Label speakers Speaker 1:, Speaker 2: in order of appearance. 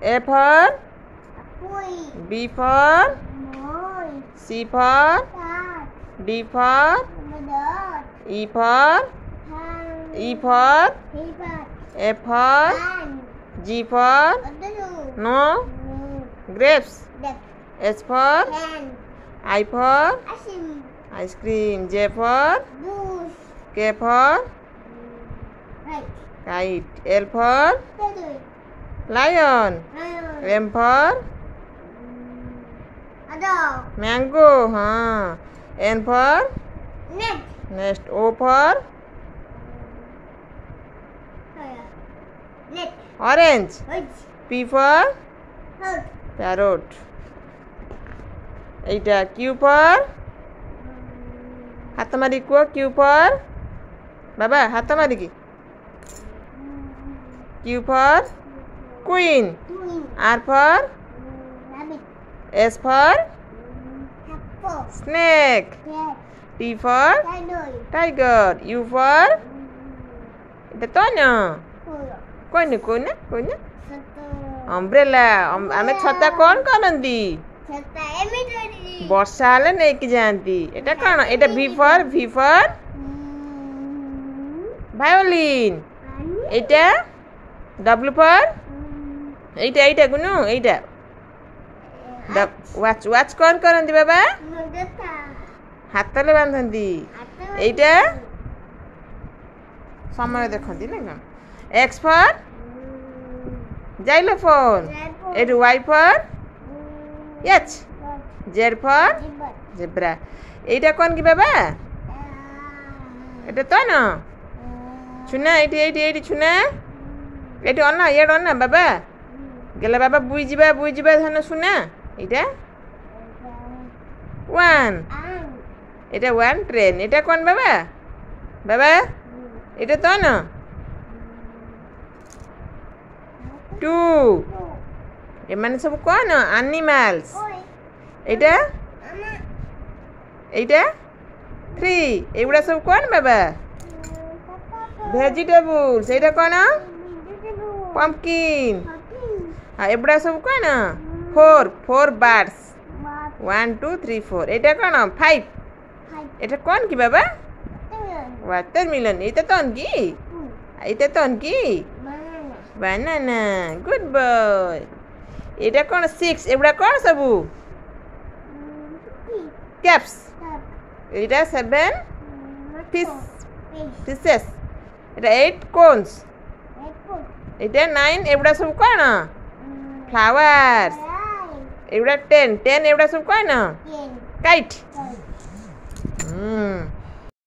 Speaker 1: A for B for C for D for E for F for G for no grapes. S for I for ice cream. J for K for kite. L for lion. M for mango. N for nest. O for orange. P for parrot. এইটা Q for হাত মারি কো Q for বাবা হাত মারি কি Q for queen. R for S for snake. T for tiger. U for এটা তো না কোন umbrella. ଆମେ ଛତା কোন କରନ୍ତି ବର୍ଷା ହେଲେ ନେଇକି ଯାଆନ୍ତି এটা କଣ এটা V for violin. এইটা W for এইটা গুনু এইটা watch কোন କରନ୍ତି ବାବା ହାତରେ ବାନ୍ଧନ୍ତି এইଟା ସମୟ ଦେଖନ୍ତି ନା କଣ X for xylophone. এটু Y for H. Z for zebra. এইটা কোন কি বাবা এটা তো না শুনা এইটি শুনা এটি অন না ইয়ের অন না বাবা গেলে বাবা বুঝ যাবা ধান শুনা এইটা 1 এটা 1 ট্রেন এটা কোন বাবা এটা তো না 2 এমানে সব কোন অ্যানিমালস এইটা 3 এগুলা সব কোন বাবা ভেজিটেবলস এইটা কোন পাম্পকিন এগুলা সব কোন 4 বার্ডস 1 2 3 4 এইটা কোন 5 এটা কোন কি বাবা ওয়াটারমেলন এইটা তো কি banana. Good boy. এটা কোন 6 এগুলা কোন সবু caps. এটা 7 fishes. এটা 8 cones. এটা 9 এগুলা সব কোন flowers. এগুলা 10 এগুলা সব কোন kite.